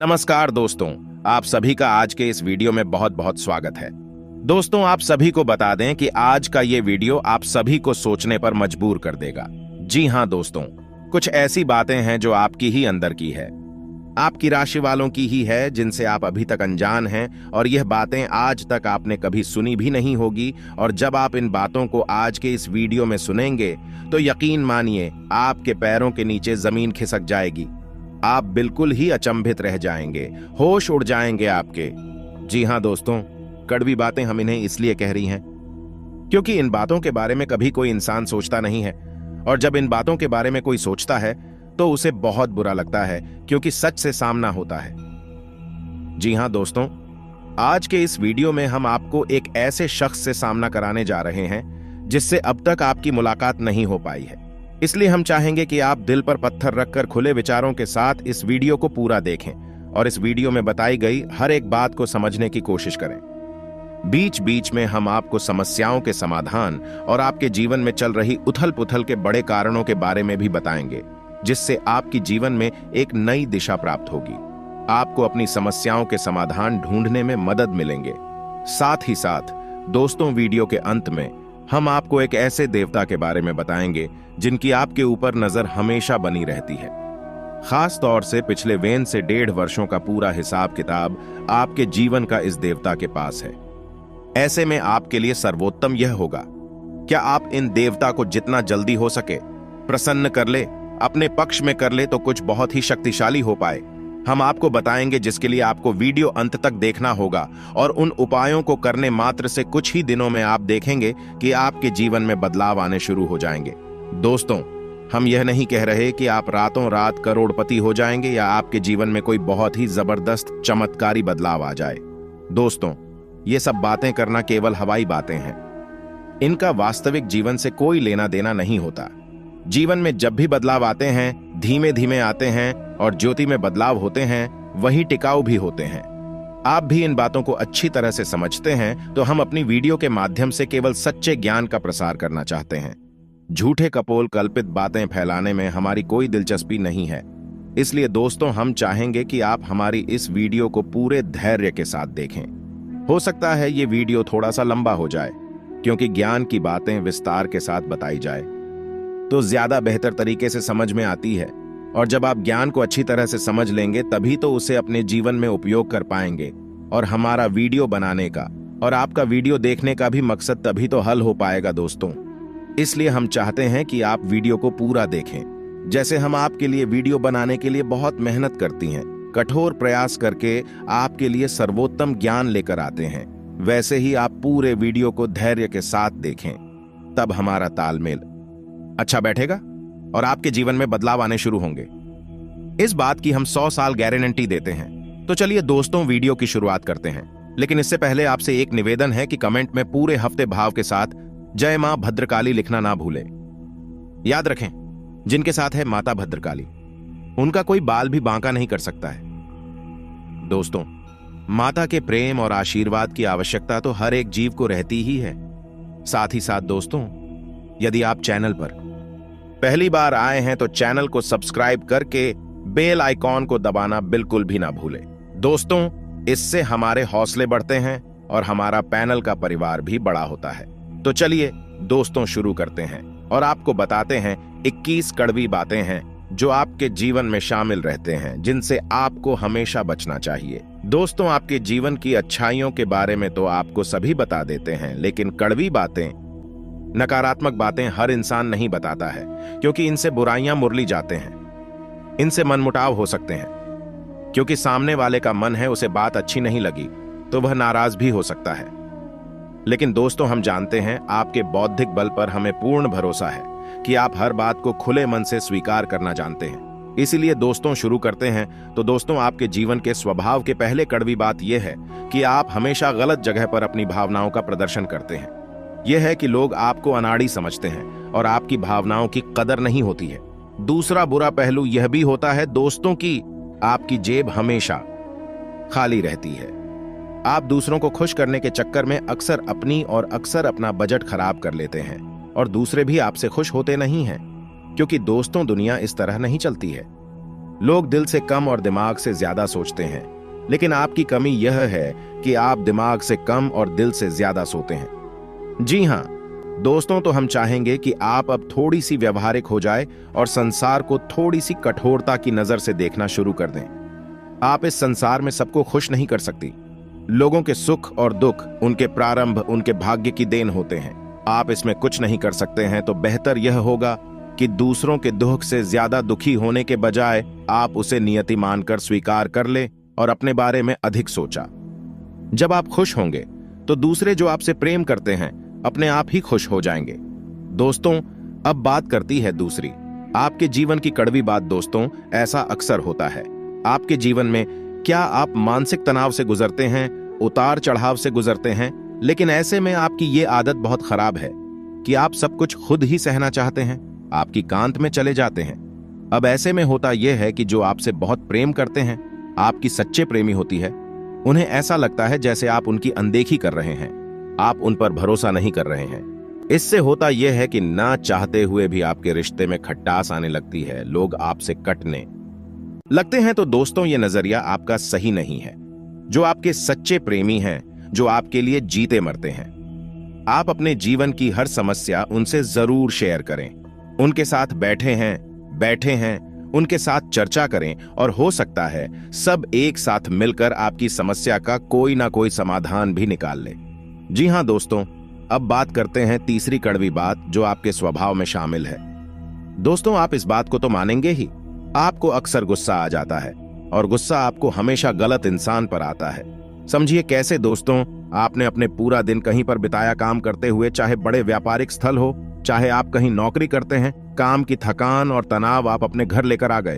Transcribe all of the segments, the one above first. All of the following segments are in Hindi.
नमस्कार दोस्तों, आप सभी का आज के इस वीडियो में बहुत बहुत स्वागत है। दोस्तों, आप सभी को बता दें कि आज का ये वीडियो आप सभी को सोचने पर मजबूर कर देगा। जी हाँ दोस्तों, कुछ ऐसी बातें हैं जो आपकी ही अंदर की है, आपकी राशि वालों की ही है, जिनसे आप अभी तक अनजान हैं और यह बातें आज तक आपने कभी सुनी भी नहीं होगी। और जब आप इन बातों को आज के इस वीडियो में सुनेंगे तो यकीन मानिए आपके पैरों के नीचे जमीन खिसक जाएगी। आप बिल्कुल ही अचंभित रह जाएंगे, होश उड़ जाएंगे आपके। जी हाँ दोस्तों, कड़वी बातें हम इन्हें इसलिए कह रही हैं क्योंकि इन बातों के बारे में कभी कोई इंसान सोचता नहीं है, और जब इन बातों के बारे में कोई सोचता है तो उसे बहुत बुरा लगता है, क्योंकि सच से सामना होता है। जी हाँ दोस्तों, आज के इस वीडियो में हम आपको एक ऐसे शख्स से सामना कराने जा रहे हैं जिससे अब तक आपकी मुलाकात नहीं हो पाई है। इसलिए हम चाहेंगे कि आप दिल पर पत्थर रखकर खुले विचारों के साथ इस वीडियो को पूरा देखें और इस वीडियो में बताई गई हर एक बात को समझने की कोशिश करें। बीच बीच में हम आपको समस्याओं के समाधान और आपके जीवन में चल रही उथल पुथल के बड़े कारणों के बारे में भी बताएंगे, जिससे आपकी जीवन में एक नई दिशा प्राप्त होगी। आपको अपनी समस्याओं के समाधान ढूंढने में मदद मिलेंगे। साथ ही साथ दोस्तों, वीडियो के अंत में हम आपको एक ऐसे देवता के बारे में बताएंगे जिनकी आपके ऊपर नजर हमेशा बनी रहती है। खास तौर से पिछले 1 से 1.5 वर्षों का पूरा हिसाब किताब आपके जीवन का इस देवता के पास है। ऐसे में आपके लिए सर्वोत्तम यह होगा, क्या आप इन देवता को जितना जल्दी हो सके प्रसन्न कर ले, अपने पक्ष में कर ले, तो कुछ बहुत ही शक्तिशाली हो पाए। हम आपको बताएंगे जिसके लिए आपको वीडियो अंत तक देखना होगा, और उन उपायों को करने मात्र से कुछ ही दिनों में आप देखेंगे कि आपके जीवन में बदलाव आने शुरू हो जाएंगे। दोस्तों, हम यह नहीं कह रहे कि आप रातों रात करोड़पति हो जाएंगे या आपके जीवन में कोई बहुत ही जबरदस्त चमत्कारी बदलाव आ जाए। दोस्तों, ये सब बातें करना केवल हवाई बातें हैं। इनका वास्तविक जीवन से कोई लेना देना नहीं होता। जीवन में जब भी बदलाव आते हैं, धीमे धीमे आते हैं, और ज्योति में बदलाव होते हैं, वही टिकाऊ भी होते हैं। आप भी इन बातों को अच्छी तरह से समझते हैं, तो हम अपनी वीडियो के माध्यम से केवल सच्चे ज्ञान का प्रसार करना चाहते हैं। झूठे कपोल कल्पित बातें फैलाने में हमारी कोई दिलचस्पी नहीं है। इसलिए दोस्तों, हम चाहेंगे कि आप हमारी इस वीडियो को पूरे धैर्य के साथ देखें। हो सकता है ये वीडियो थोड़ा सा लंबा हो जाए, क्योंकि ज्ञान की बातें विस्तार के साथ बताई जाए तो ज्यादा बेहतर तरीके से समझ में आती है, और जब आप ज्ञान को अच्छी तरह से समझ लेंगे तभी तो उसे अपने जीवन में उपयोग कर पाएंगे, और हमारा वीडियो बनाने का और आपका वीडियो देखने का भी मकसद तभी तो हल हो पाएगा दोस्तों। इसलिए हम चाहते हैं कि आप वीडियो को पूरा देखें। जैसे हम आपके लिए वीडियो बनाने के लिए बहुत मेहनत करती हैं, कठोर प्रयास करके आपके लिए सर्वोत्तम ज्ञान लेकर आते हैं, वैसे ही आप पूरे वीडियो को धैर्य के साथ देखें, तब हमारा तालमेल अच्छा बैठेगा और आपके जीवन में बदलाव आने शुरू होंगे। इस बात की हम 100 साल गारंटी देते हैं। तो चलिए दोस्तों, वीडियो की शुरुआत करते हैं। लेकिन इससे पहले आपसे एक निवेदन है कि कमेंट में पूरे हफ्ते भाव के साथ जय मां भद्रकाली लिखना ना भूलें। याद रखें, जिनके साथ है माता भद्रकाली, उनका कोई बाल भी बांका नहीं कर सकता है। दोस्तों, माता के प्रेम और आशीर्वाद की आवश्यकता तो हर एक जीव को रहती ही है। साथ ही साथ दोस्तों, यदि आप चैनल पर पहली बार आए हैं तो चैनल को सब्सक्राइब करके बेल आइकॉन को दबाना बिल्कुल भी ना भूलें। दोस्तों, इससे हमारे हौसले बढ़ते हैं और हमारा पैनल का परिवार भी बड़ा होता है। तो चलिए दोस्तों, शुरू करते हैं और आपको बताते हैं 21 कड़वी बातें हैं जो आपके जीवन में शामिल रहते हैं, जिनसे आपको हमेशा बचना चाहिए। दोस्तों, आपके जीवन की अच्छाइयों के बारे में तो आपको सभी बता देते हैं, लेकिन कड़वी बातें, नकारात्मक बातें हर इंसान नहीं बताता है, क्योंकि इनसे बुराइयां मुरली जाते हैं, इनसे मनमुटाव हो सकते हैं, क्योंकि सामने वाले का मन है उसे बात अच्छी नहीं लगी तो वह नाराज भी हो सकता है। लेकिन दोस्तों, हम जानते हैं आपके बौद्धिक बल पर हमें पूर्ण भरोसा है कि आप हर बात को खुले मन से स्वीकार करना जानते हैं। इसीलिए दोस्तों, शुरू करते हैं। तो दोस्तों, आपके जीवन के स्वभाव के पहले कड़वी बात यह है कि आप हमेशा गलत जगह पर अपनी भावनाओं का प्रदर्शन करते हैं। यह है कि लोग आपको अनाड़ी समझते हैं और आपकी भावनाओं की कदर नहीं होती है। दूसरा बुरा पहलू यह भी होता है दोस्तों कि आपकी जेब हमेशा खाली रहती है। आप दूसरों को खुश करने के चक्कर में अक्सर अपनी और अक्सर अपना बजट खराब कर लेते हैं, और दूसरे भी आपसे खुश होते नहीं हैं, क्योंकि दोस्तों, दुनिया इस तरह नहीं चलती है। लोग दिल से कम और दिमाग से ज्यादा सोचते हैं, लेकिन आपकी कमी यह है कि आप दिमाग से कम और दिल से ज्यादा सोते हैं। जी हाँ दोस्तों, तो हम चाहेंगे कि आप अब थोड़ी सी व्यवहारिक हो जाए और संसार को थोड़ी सी कठोरता की नजर से देखना शुरू कर दें। आप इस संसार में सबको खुश नहीं कर सकती। लोगों के सुख और दुख उनके प्रारंभ, उनके भाग्य की देन होते हैं। आप इसमें कुछ नहीं कर सकते हैं, तो बेहतर यह होगा कि दूसरों के दुख से ज्यादा दुखी होने के बजाय आप उसे नियति मानकर स्वीकार कर ले और अपने बारे में अधिक सोचा। जब आप खुश होंगे तो दूसरे जो आपसे प्रेम करते हैं अपने आप ही खुश हो जाएंगे। दोस्तों, अब बात करती है दूसरी, आपके जीवन की कड़वी बात। दोस्तों, ऐसा अक्सर होता है आपके जीवन में। क्या आप मानसिक तनाव से गुजरते हैं, उतार चढ़ाव से गुजरते हैं, लेकिन ऐसे में आपकी ये आदत बहुत खराब है कि आप सब कुछ खुद ही सहना चाहते हैं, आपकी कांत में चले जाते हैं। अब ऐसे में होता यह है कि जो आपसे बहुत प्रेम करते हैं, आपकी सच्चे प्रेमी होती है, उन्हें ऐसा लगता है जैसे आप उनकी अनदेखी कर रहे हैं, आप उन पर भरोसा नहीं कर रहे हैं। इससे होता यह है कि ना चाहते हुए भी आपके रिश्ते में खटास आने लगती है, लोग आपसे कटने लगते हैं। तो दोस्तों, यह नजरिया आपका सही नहीं है। जो आपके सच्चे प्रेमी हैं, जो आपके लिए जीते मरते हैं, आप अपने जीवन की हर समस्या उनसे जरूर शेयर करें। उनके साथ बैठे हैं, उनके साथ चर्चा करें और हो सकता है सब एक साथ मिलकर आपकी समस्या का कोई ना कोई समाधान भी निकाल ले। जी हां दोस्तों, अब बात करते हैं तीसरी कड़वी बात जो आपके स्वभाव में शामिल है। दोस्तों, आप इस बात को तो मानेंगे ही, आपको अक्सर गुस्सा आ जाता है और गुस्सा आपको हमेशा गलत इंसान पर आता है। समझिए कैसे दोस्तों, आपने अपने पूरा दिन कहीं पर बिताया काम करते हुए, चाहे बड़े व्यापारिक स्थल हो, चाहे आप कहीं नौकरी करते हैं, काम की थकान और तनाव आप अपने घर लेकर आ गए।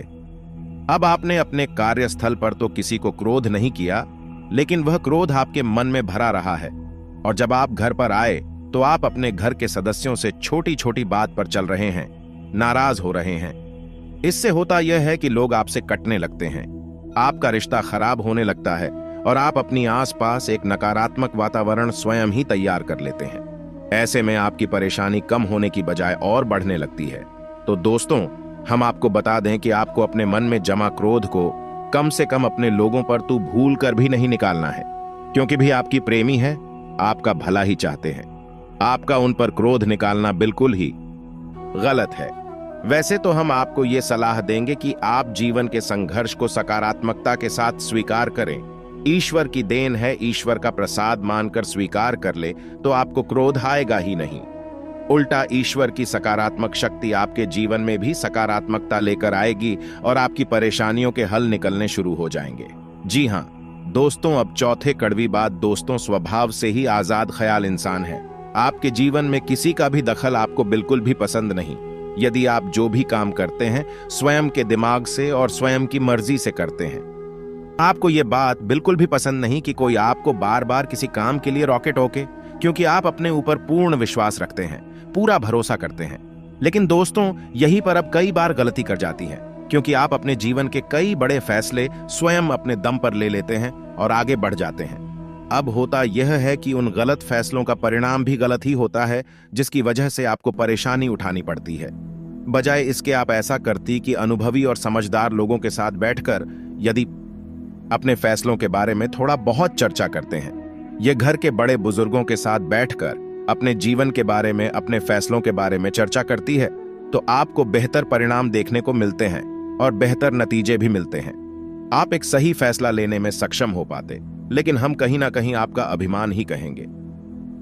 अब आपने अपने कार्यस्थल पर तो किसी को क्रोध नहीं किया, लेकिन वह क्रोध आपके मन में भरा रहा है, और जब आप घर पर आए तो आप अपने घर के सदस्यों से छोटी छोटी बात पर चल रहे हैं, नाराज हो रहे हैं। इससे होता यह है कि लोग आपसे कटने लगते हैं, आपका रिश्ता खराब होने लगता है और आप अपनी आसपास एक नकारात्मक वातावरण स्वयं ही तैयार कर लेते हैं। ऐसे में आपकी परेशानी कम होने की बजाय और बढ़ने लगती है। तो दोस्तों, हम आपको बता दें कि आपको अपने मन में जमा क्रोध को कम से कम अपने लोगों पर तो भूल कर भी नहीं निकालना है, क्योंकि भी आपकी प्रेमी है, आपका भला ही चाहते हैं। आपका उन पर क्रोध निकालना बिल्कुल ही गलत है। वैसे तो हम आपको ये सलाह देंगे कि आप जीवन के संघर्ष को सकारात्मकता के साथ स्वीकार करें। ईश्वर की देन है, ईश्वर का प्रसाद मानकर स्वीकार कर ले तो आपको क्रोध आएगा ही नहीं। उल्टा ईश्वर की सकारात्मक शक्ति आपके जीवन में भी सकारात्मकता लेकर आएगी और आपकी परेशानियों के हल निकलने शुरू हो जाएंगे। जी हां दोस्तों, अब चौथे कड़वी बात। दोस्तों, स्वभाव से ही आजाद ख्याल इंसान है। आपके जीवन में किसी का भी दखल आपको बिल्कुल भी पसंद नहीं। यदि आप जो भी काम करते हैं स्वयं के दिमाग से और स्वयं की मर्जी से करते हैं, आपको यह बात बिल्कुल भी पसंद नहीं कि कोई आपको बार बार किसी काम के लिए रॉकेट टोके, क्योंकि आप अपने ऊपर पूर्ण विश्वास रखते हैं, पूरा भरोसा करते हैं। लेकिन दोस्तों, यहीं पर अब कई बार गलती कर जाती है, क्योंकि आप अपने जीवन के कई बड़े फैसले स्वयं अपने दम पर ले लेते हैं और आगे बढ़ जाते हैं। अब होता यह है कि उन गलत फैसलों का परिणाम भी गलत ही होता है, जिसकी वजह से आपको परेशानी उठानी पड़ती है। बजाय इसके आप ऐसा करती कि अनुभवी और समझदार लोगों के साथ बैठकर यदि अपने फैसलों के बारे में थोड़ा बहुत चर्चा करते हैं, ये घर के बड़े बुजुर्गों के साथ बैठकर अपने जीवन के बारे में, अपने फैसलों के बारे में चर्चा करती है, तो आपको बेहतर परिणाम देखने को मिलते हैं और बेहतर नतीजे भी मिलते हैं। आप एक सही फैसला लेने में सक्षम हो पाते, लेकिन हम कहीं ना कहीं आपका अभिमान ही कहेंगे,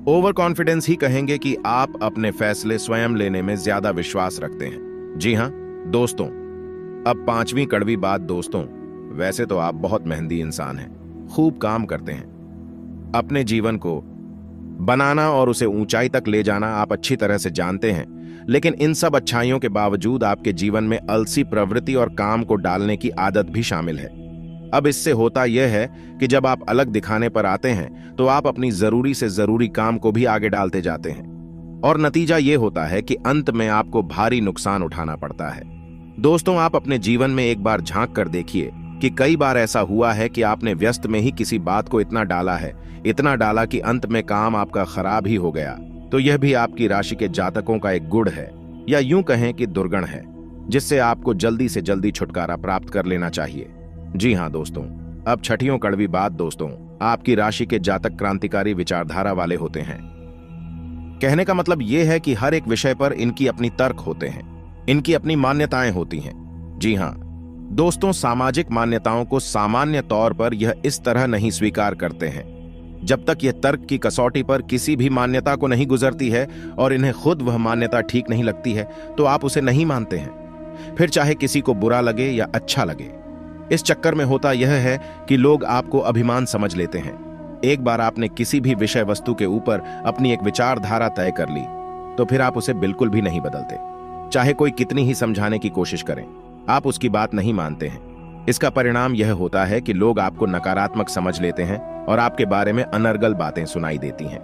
ओवर कॉन्फिडेंस ही कहेंगे कि आप अपने फैसले स्वयं लेने में ज्यादा विश्वास रखते हैं। जी हां दोस्तों, अब पांचवी कड़वी बात। दोस्तों, वैसे तो आप बहुत मेहनती इंसान हैं, खूब काम करते हैं, अपने जीवन को बनाना और उसे ऊंचाई तक ले जाना आप अच्छी तरह से जानते हैं, लेकिन इन सब अच्छाइयों के बावजूद आपके जीवन में अलसी प्रवृत्ति और काम को डालने की आदत भी शामिल है। अब इससे होता यह है कि जब आप अलग दिखाने पर आते हैं तो आप अपनी जरूरी से जरूरी काम को भी आगे डालते जाते हैं, और नतीजा यह होता है कि अंत में आपको भारी नुकसान उठाना पड़ता है। दोस्तों, आप अपने जीवन में एक बार झांक कर देखिए कि कई बार ऐसा हुआ है कि आपने व्यस्त में ही किसी बात को इतना डाला कि अंत में काम आपका खराब ही हो गया। तो यह भी आपकी राशि के जातकों का एक गुण है, या यूं कहें कि दुर्गुण है। जिससे आपको जल्दी से जल्दी छुटकारा प्राप्त कर लेना चाहिए। जी हाँ दोस्तों, अब छठियों कड़वी बात दोस्तों, आपकी राशि के जातक क्रांतिकारी विचारधारा वाले होते हैं। कहने का मतलब यह है कि हर एक विषय पर इनकी अपनी तर्क होते हैं, इनकी अपनी मान्यताएं होती हैं। जी हाँ दोस्तों, सामाजिक मान्यताओं को सामान्य तौर पर यह इस तरह नहीं स्वीकार करते हैं जब तक यह तर्क की कसौटी पर किसी भी मान्यता को नहीं गुजरती है और इन्हें खुद वह मान्यता ठीक नहीं लगती है तो आप उसे नहीं मानते हैं, फिर चाहे किसी को बुरा लगे या अच्छा लगे। इस चक्कर में होता यह है कि लोग आपको अभिमान समझ लेते हैं। एक बार आपने किसी भी विषय वस्तु के ऊपर अपनी एक विचारधारा तय कर ली तो फिर आप उसे बिल्कुल भी नहीं बदलते, चाहे कोई कितनी ही समझाने की कोशिश करें, आप उसकी बात नहीं मानते हैं। इसका परिणाम यह होता है कि लोग आपको नकारात्मक समझ लेते हैं और आपके बारे में अनर्गल बातें सुनाई देती हैं।